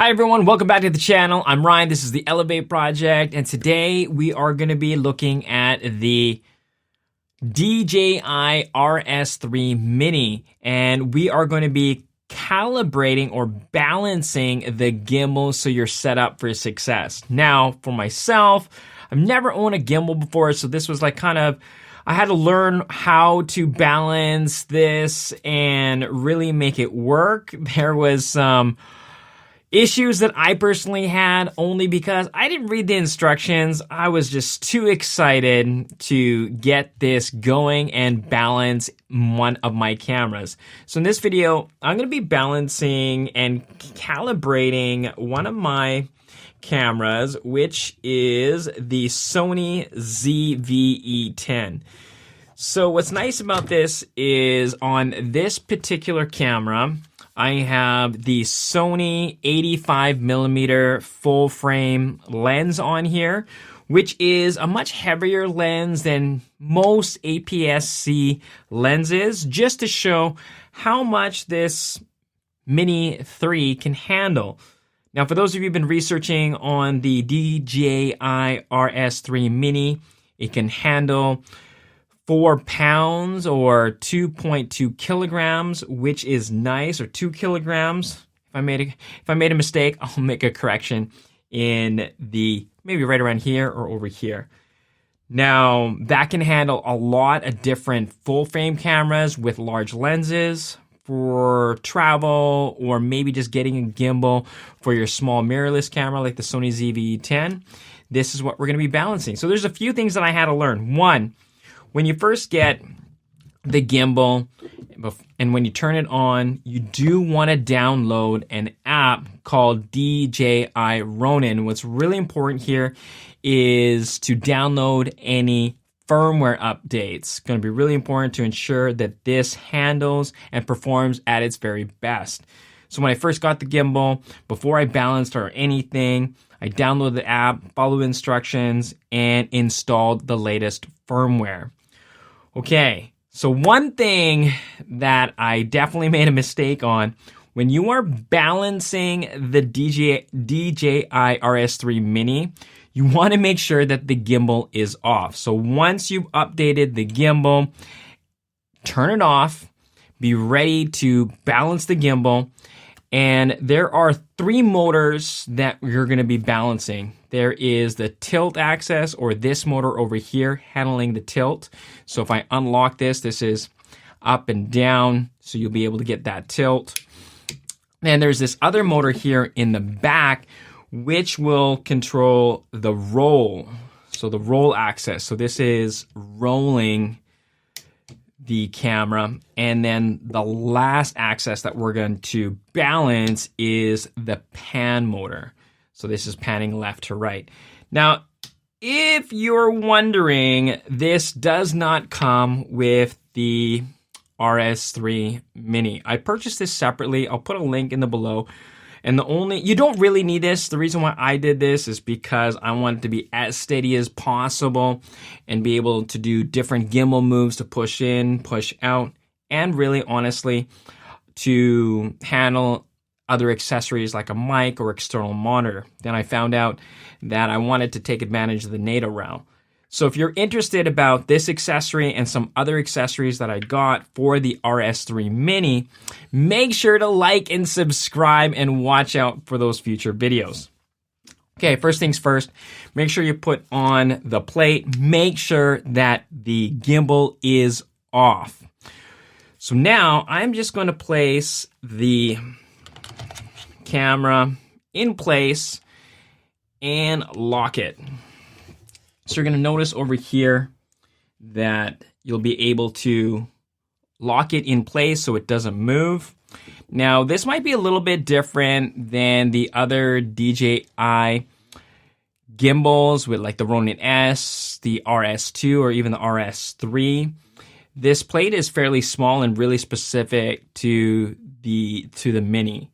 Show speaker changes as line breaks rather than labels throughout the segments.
Hi everyone, welcome back to the channel. I'm Ryan, this is the Elevate project, and today we are going to be looking at the DJI RS3 Mini, and we are going to be calibrating or balancing the gimbal so you're set up for success. Now, for myself, I've never owned a gimbal before, so this was like I had to learn how to balance this and really make it work. There was some issues that I personally had only because I didn't read the instructions. I was just too excited to get this going and balance one of my cameras. So in this video, I'm going to be balancing and calibrating one of my cameras, which is the Sony ZV-E10. So what's nice about this is on this particular camera, I have the Sony 85mm full frame lens on here, which is a much heavier lens than most APS-C lenses, just to show how much this Mini 3 can handle. Now, for those of you who've been researching on the DJI RS3 Mini, it can handle 4 pounds or 2.2 kilograms, which is nice, or 2 kilograms. If I made a mistake, I'll make a correction in the maybe right around here or over here. Now, that can handle a lot of different full frame cameras with large lenses for travel, or maybe just getting a gimbal for your small mirrorless camera like the Sony ZV-E10. This is what we're going to be balancing. So there's a few things that I had to learn. One, when you first get the gimbal and when you turn it on, you do want to download an app called DJI Ronin. What's really important here is to download any firmware updates. It's going to be really important to ensure that this handles and performs at its very best. So when I first got the gimbal, before I balanced or anything, I downloaded the app, followed instructions, and installed the latest firmware. Okay, so one thing that I definitely made a mistake on, when you are balancing the DJI RS3 Mini, you want to make sure that the gimbal is off. So once you've updated the gimbal, turn it off, be ready to balance the gimbal. And there are 3 motors that you're going to be balancing. There is the tilt axis, or this motor over here handling the tilt. So if I unlock this, this is up and down, so you'll be able to get that tilt. And there's this other motor here in the back, which will control the roll. So the roll axis. So this is rolling the camera, and then the last axis that we're going to balance is the pan motor. So this is panning left to right. Now, if you're wondering, this does not come with the RS3 Mini. I purchased this separately. I'll put a link in the below. And you don't really need this. The reason why I did this is because I want it to be as steady as possible and be able to do different gimbal moves to push in, push out, and really honestly to handle other accessories like a mic or external monitor. Then I found out that I wanted to take advantage of the NATO route. So if you're interested about this accessory and some other accessories that I got for the RS3 Mini, make sure to like and subscribe and watch out for those future videos. Okay, first things first, make sure you put on the plate. Make sure that the gimbal is off. So now I'm just going to place the camera in place and lock it. So you're going to notice over here that you'll be able to lock it in place so it doesn't move. Now, this might be a little bit different than the other DJI gimbals with like the Ronin S, the RS2, or even the RS3. This plate is fairly small and really specific to the Mini.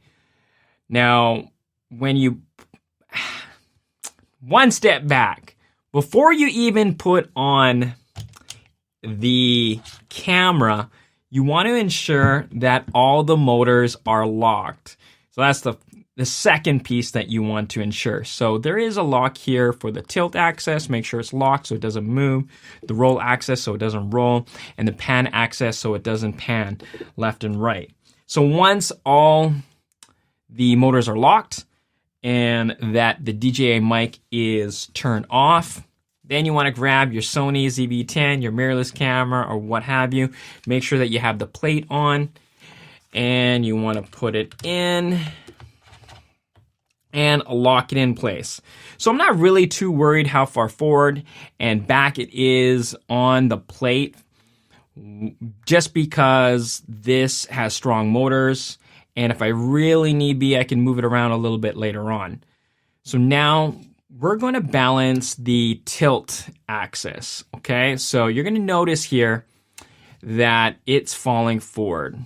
Now, when you one step back, before you even put on the camera, you want to ensure that all the motors are locked. So that's the the second piece that you want to ensure. So there is a lock here for the tilt axis. Make sure it's locked so it doesn't move. The roll axis so it doesn't roll. And the pan axis so it doesn't pan left and right. So once all the motors are locked and that the DJI mic is turned off, then you want to grab your Sony ZV-E10, your mirrorless camera, or what have you. Make sure that you have the plate on, and you want to put it in and lock it in place. So I'm not really too worried how far forward and back it is on the plate, just because this has strong motors, and if I really need be, I can move it around a little bit later on. So now we're going to balance the tilt axis, okay? So you're going to notice here that it's falling forward.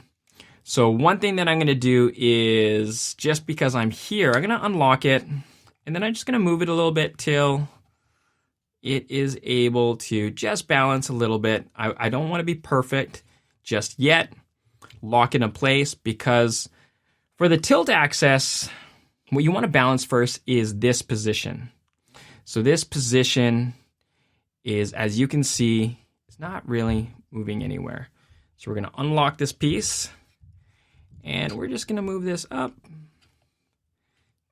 So one thing that I'm going to do is, just because I'm here, I'm going to unlock it, and then I'm just going to move it a little bit till it is able to just balance a little bit. I don't want to be perfect just yet. Lock it in place, because for the tilt axis, what you want to balance first is this position. So this position is, as you can see, it's not really moving anywhere. So we're going to unlock this piece, and we're just going to move this up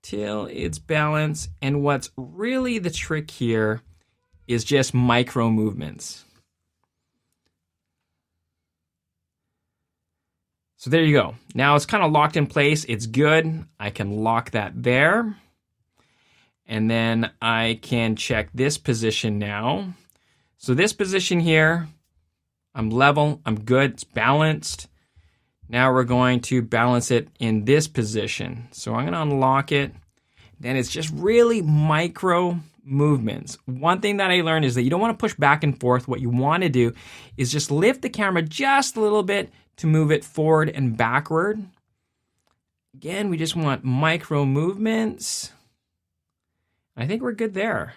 till it's balanced. And what's really the trick here is just micro movements. So there you go. Now it's kind of locked in place. It's good. I can lock that there. And then I can check this position now. So this position here, I'm level, I'm good, it's balanced. Now we're going to balance it in this position. So I'm gonna unlock it. Then it's just really micro movements. One thing that I learned is that you don't want to push back and forth. What you want to do is just lift the camera just a little bit to move it forward and backward. Again, we just want micro movements. I think we're good there.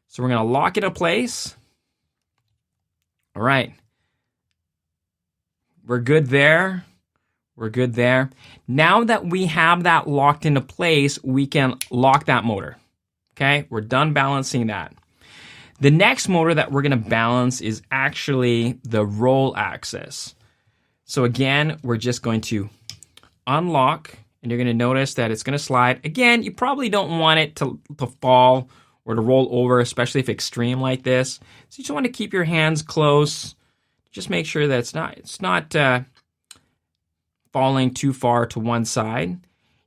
So we're going to lock it in place. All right. We're good there. We're good there. Now that we have that locked into place, we can lock that motor. Okay, we're done balancing that. The next motor that we're going to balance is actually the roll axis. So again, we're just going to unlock, and you're going to notice that it's going to slide. Again, you probably don't want it to fall or to roll over, especially if extreme like this. So you just want to keep your hands close. Just make sure that it's not falling too far to one side.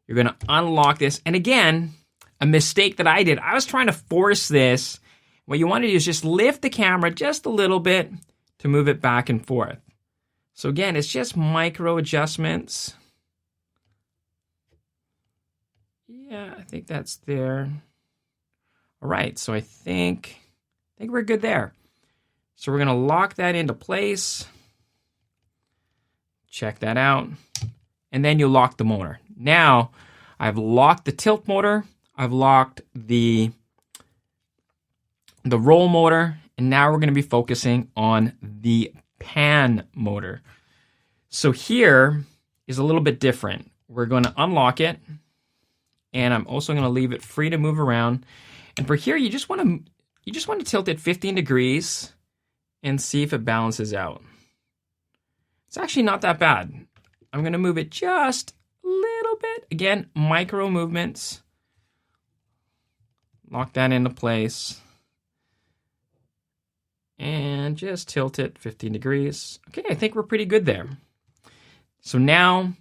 You're going to unlock this. And again, a mistake that I did, I was trying to force this. What you want to do is just lift the camera just a little bit to move it back and forth. So again, it's just micro adjustments. Yeah, I think that's there. All right, so I think we're good there. So we're gonna lock that into place. Check that out. And then you lock the motor. Now, I've locked the tilt motor, I've locked the roll motor, and now we're gonna be focusing on the pan motor. So here is a little bit different. We're gonna unlock it, and I'm also gonna leave it free to move around. And for here, you just wanna tilt it 15 degrees and see if it balances out. It's actually not that bad. I'm gonna move it just a little bit. Again, micro movements. Lock that into place. And just tilt it 15 degrees. Okay, I think we're pretty good there. So now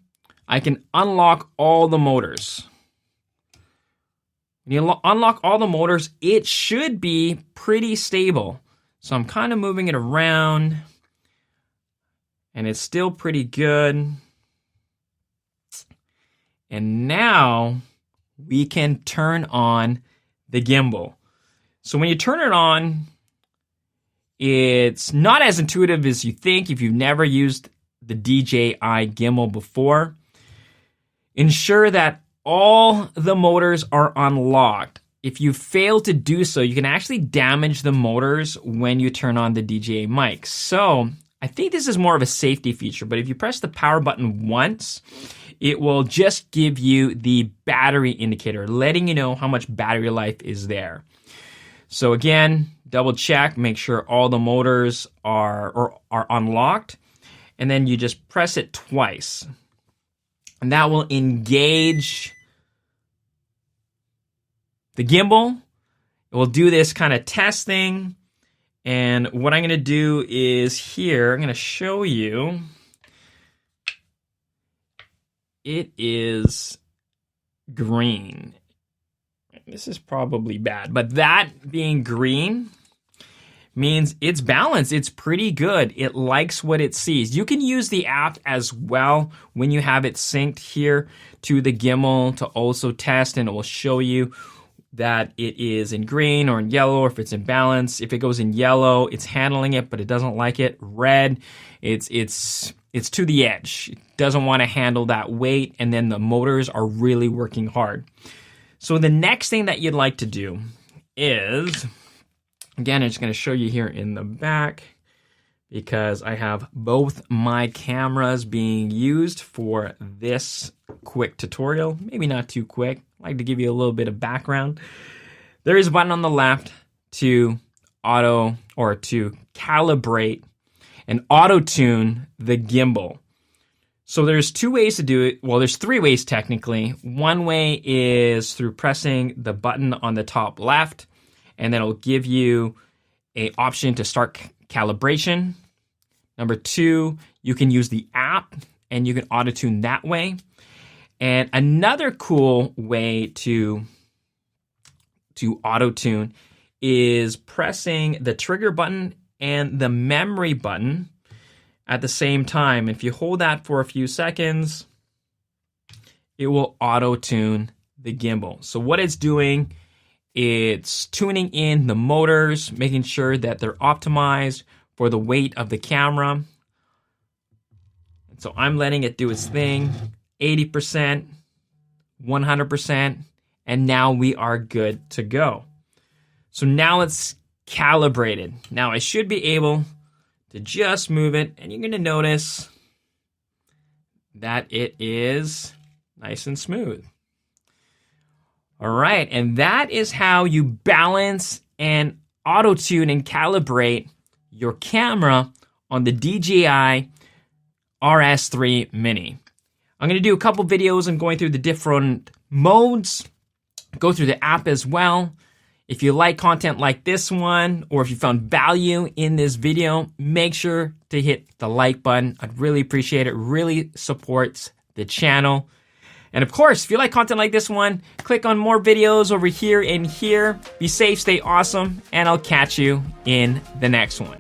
I can unlock all the motors. When you unlock all the motors, it should be pretty stable. So I'm kind of moving it around, and it's still pretty good. And now we can turn on the gimbal. So when you turn it on, it's not as intuitive as you think if you've never used the DJI gimbal before. Ensure that all the motors are unlocked. If you fail to do so, you can actually damage the motors when you turn on the DJI mic. So I think this is more of a safety feature, but if you press the power button once, it will just give you the battery indicator, letting you know how much battery life is there. So again, double check, make sure all the motors are unlocked, and then you just press it twice. And that will engage the gimbal. It will do this kind of testing. And what I'm going to do is here, I'm going to show you. It is green. This is probably bad, but that being green means it's balanced. It's pretty good. It likes what it sees. You can use the app as well when you have it synced here to the gimbal to also test, and it will show you that it is in green or in yellow, or if it's in balance. If it goes in yellow, it's handling it, but it doesn't like it. Red, it's to the edge. It doesn't want to handle that weight, and then the motors are really working hard. So the next thing that you'd like to do is, again, I'm just going to show you here in the back, because I have both my cameras being used for this quick tutorial. Maybe not too quick. I like to give you a little bit of background. There is a button on the left to calibrate and auto tune the gimbal. So there's two ways to do it. Well, there's three ways technically. One way is through pressing the button on the top left, and then it'll give you an option to start calibration. Number two, you can use the app and you can auto tune that way. And another cool way to auto tune is pressing the trigger button and the memory button at the same time. If you hold that for a few seconds, it will auto tune the gimbal. So what it's doing, it's tuning in the motors, making sure that they're optimized for the weight of the camera. And so I'm letting it do its thing, 80%, 100%, and now we are good to go. So now it's calibrated. Now I should be able to just move it, and you're going to notice that it is nice and smooth. All right, and that is how you balance and auto-tune and calibrate your camera on the DJI RS3 Mini. I'm going to do a couple videos on going through the different modes, go through the app as well. If you like content like this one, or if you found value in this video, make sure to hit the like button. I'd really appreciate it. It really supports the channel. And of course, if you like content like this one, click on more videos over here and here. Be safe, stay awesome, and I'll catch you in the next one.